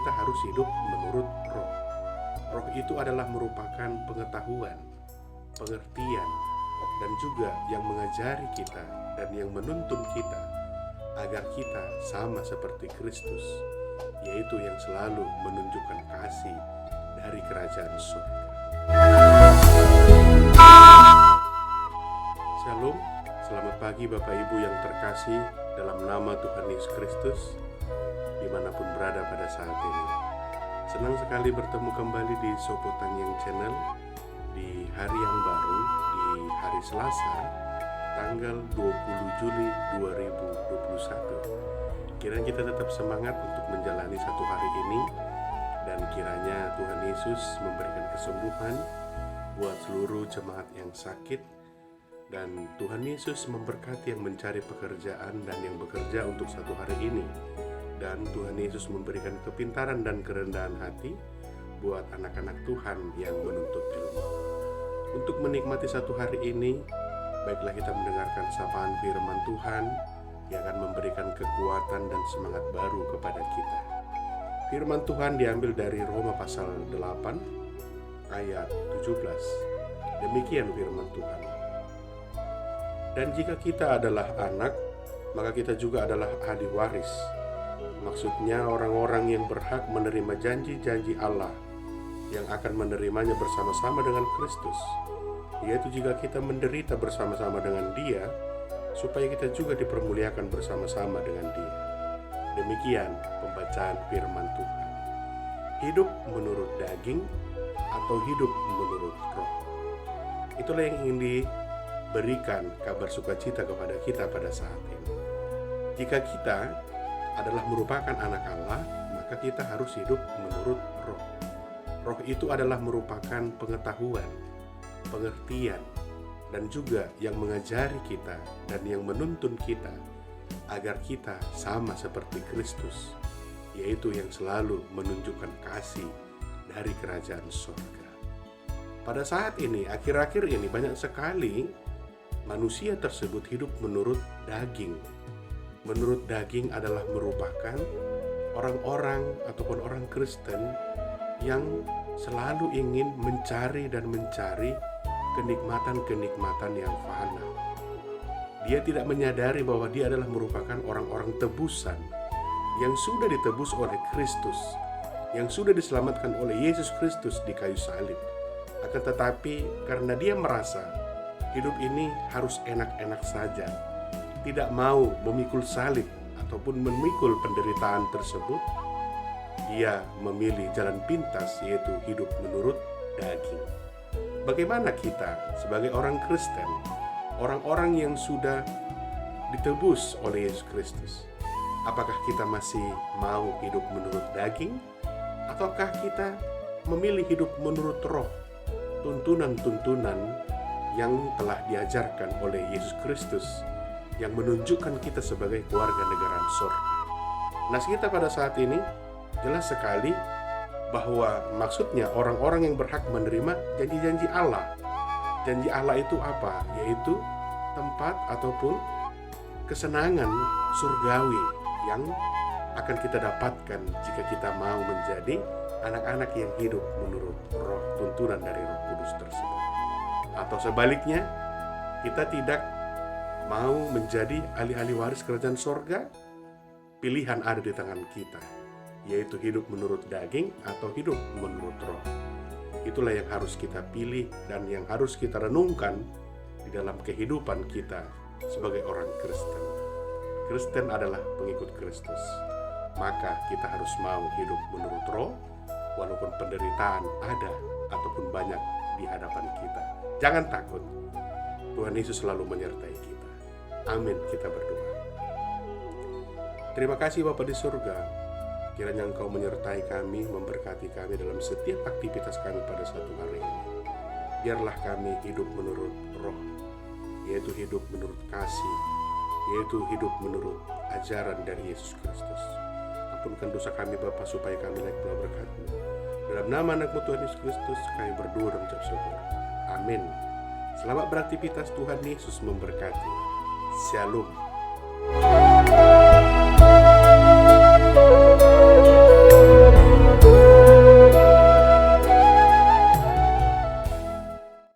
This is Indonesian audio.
kita harus hidup menurut roh. Roh itu adalah merupakan pengetahuan, pengertian, dan juga yang mengajari kita dan yang menuntun kita agar kita sama seperti Kristus, yaitu yang selalu menunjukkan kasih dari kerajaan surga. Shalom, selamat pagi Bapak Ibu yang terkasih dalam nama Tuhan Yesus Kristus, dimanapun berada pada saat ini. Senang sekali bertemu kembali di Sopotanyang Channel di hari yang baru, di hari Selasa, tanggal 20 Juli 2021. Kiranya kita tetap semangat untuk menjalani satu hari ini, dan kiranya Tuhan Yesus memberikan kesembuhan buat seluruh jemaat yang sakit, dan Tuhan Yesus memberkati yang mencari pekerjaan dan yang bekerja untuk satu hari ini, dan Tuhan Yesus memberikan kepintaran dan kerendahan hati buat anak-anak Tuhan yang menuntut ilmu. Untuk menikmati satu hari ini, baiklah kita mendengarkan sapaan firman Tuhan yang akan memberikan kekuatan dan semangat baru kepada kita. Firman Tuhan diambil dari Roma pasal 8 ayat 17. Demikian firman Tuhan. Dan jika kita adalah anak, maka kita juga adalah ahli waris. Maksudnya orang-orang yang berhak menerima janji-janji Allah yang akan menerimanya bersama-sama dengan Kristus, yaitu jika kita menderita bersama-sama dengan Dia, supaya kita juga dipermuliakan bersama-sama dengan Dia. Demikian pembacaan firman Tuhan. Hidup menurut daging atau hidup menurut roh. Itulah yang ingin diberikan kabar sukacita kepada kita pada saat ini. Jika kita adalah merupakan anak Allah, maka kita harus hidup menurut roh. Roh itu adalah merupakan pengetahuan, pengertian, dan juga yang mengajari kita dan yang menuntun kita agar kita sama seperti Kristus, yaitu yang selalu menunjukkan kasih dari kerajaan surga. Pada saat ini, akhir-akhir ini banyak sekali manusia tersebut hidup menurut daging. Menurut daging adalah merupakan orang-orang ataupun orang Kristen yang selalu ingin mencari kenikmatan-kenikmatan yang fana. Dia tidak menyadari bahwa dia adalah merupakan orang-orang tebusan yang sudah ditebus oleh Kristus, yang sudah diselamatkan oleh Yesus Kristus di kayu salib. Akan tetapi karena dia merasa hidup ini harus enak-enak saja, tidak mau memikul salib ataupun memikul penderitaan tersebut, dia memilih jalan pintas, yaitu hidup menurut daging. Bagaimana kita sebagai orang Kristen, orang-orang yang sudah ditebus oleh Yesus Kristus? Apakah kita masih mau hidup menurut daging? Ataukah kita memilih hidup menurut roh? Tuntunan-tuntunan yang telah diajarkan oleh Yesus Kristus yang menunjukkan kita sebagai keluarga negaraan surga. Nah, kita pada saat ini jelas sekali bahwa maksudnya orang-orang yang berhak menerima janji-janji Allah. Janji Allah itu apa? Yaitu tempat ataupun kesenangan surgawi yang akan kita dapatkan jika kita mau menjadi anak-anak yang hidup menurut roh, tuntunan dari Roh Kudus tersebut. Atau sebaliknya, kita tidak mau menjadi ahli-ahli waris kerajaan surga, pilihan ada di tangan kita, yaitu hidup menurut daging atau hidup menurut roh. Itulah yang harus kita pilih dan yang harus kita renungkan di dalam kehidupan kita sebagai orang Kristen. Kristen adalah pengikut Kristus, maka kita harus mau hidup menurut roh, walaupun penderitaan ada ataupun banyak di hadapan kita. Jangan takut, Tuhan Yesus selalu menyertai kita. Amin, kita berdoa. Terima kasih Bapa di surga, kiranya Engkau menyertai kami, memberkati kami dalam setiap aktivitas kami pada satu hari ini. Biarlah kami hidup menurut roh, yaitu hidup menurut kasih, yaitu hidup menurut ajaran dari Yesus Kristus. Ampunkan dosa kami Bapa, supaya kami naik pulau berkat-Mu. Dalam nama anak-Mu Tuhan Yesus Kristus, kami berdoa dan mengucap syukur. Amin. Selamat beraktivitas, Tuhan Yesus memberkati. Shalom.